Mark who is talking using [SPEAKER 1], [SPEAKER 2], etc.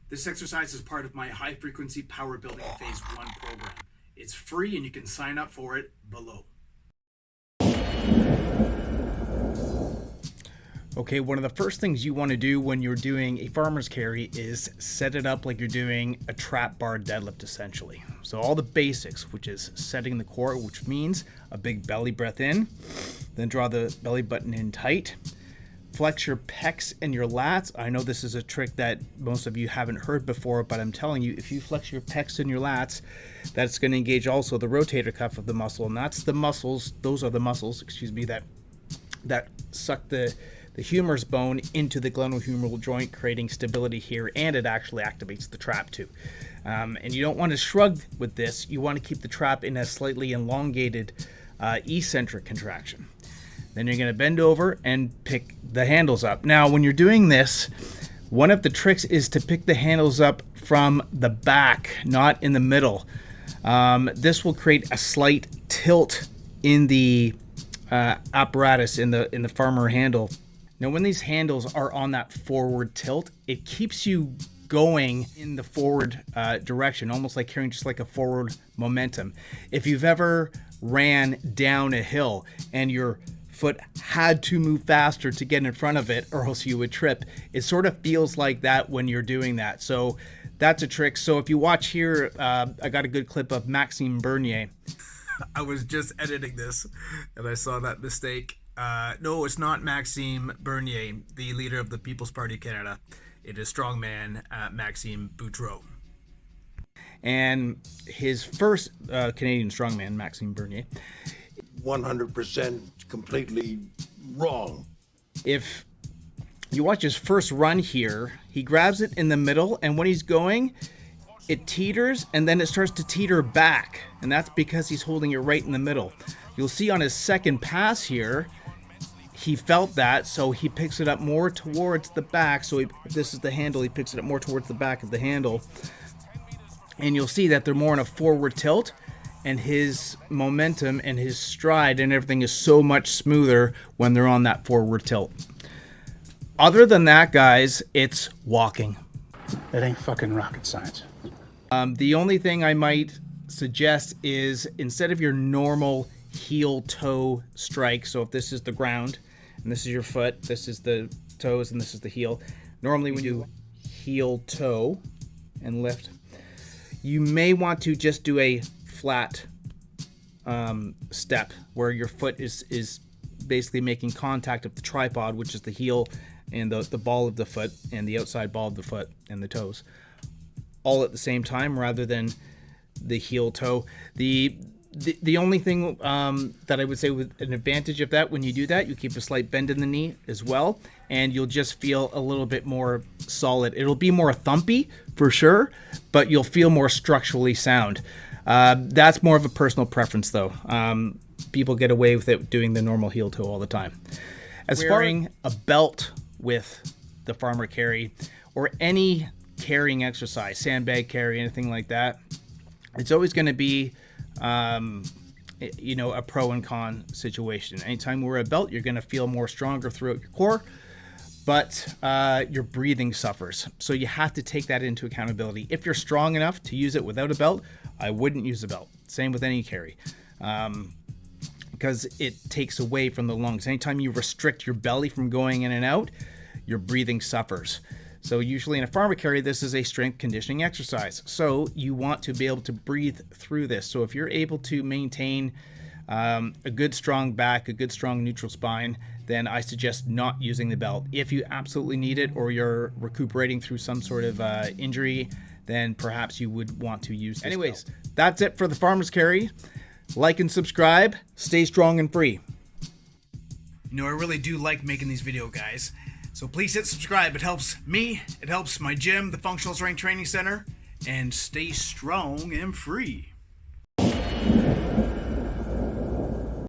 [SPEAKER 1] This exercise is part of my high frequency power building phase 1 program. It's free and you can sign up for it below. Okay, one of the first things you want to do when you're doing a farmer's carry is set it up like you're doing a trap bar deadlift essentially. So all the basics, which is setting the core, which means a big belly breath in, then draw the belly button in tight. Flex your pecs and your lats. I know this is a trick that most of you haven't heard before, but I'm telling you, if you flex your pecs and your lats, that's going to engage also the rotator cuff of the muscle, and that's the muscles, those are the muscles, excuse me, that suck the humerus bone into the glenohumeral joint, creating stability here, and it actually activates the trap too. And you don't want to shrug with this. You want to keep the trap in a slightly elongated eccentric contraction. Then you're going to bend over and pick the handles up. Now, when you're doing this, one of the tricks is to pick the handles up from the back, not in the middle. This will create a slight tilt in the apparatus, in the farmer handle. Now, when these handles are on that forward tilt, it keeps you going in the forward direction, almost like carrying just like a forward momentum. If you've ever ran down a hill and your foot had to move faster to get in front of it or else you would trip, it sort of feels like that when you're doing that. So that's a trick. So if you watch here, I got a good clip of Maxime Bernier. I was just editing this and I saw that mistake. No, it's not Maxime Bernier, the leader of the People's Party of Canada. It is strongman Maxime Boudreau. And his first Canadian strongman, Maxime Bernier,
[SPEAKER 2] 100% completely wrong.
[SPEAKER 1] If you watch his first run here, he grabs it in the middle, and when he's going, it teeters, and then it starts to teeter back, and that's because he's holding it right in the middle. You'll see on his second pass here, he felt that, so he picks it up more towards the back. So this is the handle, he picks it up more towards the back of the handle, and you'll see that they're more in a forward tilt, and his momentum and his stride and everything is so much smoother when they're on that forward tilt. Other than that, guys, it's walking.
[SPEAKER 3] It ain't fucking rocket science.
[SPEAKER 1] The only thing I might suggest is, instead of your normal heel-toe strike, so if this is the ground and this is your foot, this is the toes and this is the heel, normally when you heel-toe and lift, you may want to just do a flat step where your foot is basically making contact with the tripod, which is the heel and the ball of the foot and the outside ball of the foot and the toes, all at the same time rather than the heel toe. The only thing that I would say with an advantage of that, when you do that, you keep a slight bend in the knee as well, and you'll just feel a little bit more solid. It'll be more thumpy for sure, but you'll feel more structurally sound. That's more of a personal preference though. People get away with it doing the normal heel toe all the time. As wearing a belt with the farmer carry or any carrying exercise, sandbag carry, anything like that, it's always going to be a pro and con situation. Anytime you wear a belt, you're going to feel more stronger throughout your core, but your breathing suffers. So you have to take that into accountability. If you're strong enough to use it without a belt, I wouldn't use a belt. Same with any carry, because it takes away from the lungs. Anytime you restrict your belly from going in and out, your breathing suffers. So usually in a farmer carry, this is a strength conditioning exercise. So you want to be able to breathe through this. So if you're able to maintain a good strong back, a good strong neutral spine, then I suggest not using the belt. If you absolutely need it or you're recuperating through some sort of injury, then perhaps you would want to use this. Anyways, that's it for the farmer's carry. Like and subscribe. Stay strong and free. You know, I really do like making these videos, guys. So please hit subscribe. It helps me, it helps my gym, the Functional Strength Training Center, and stay strong and free.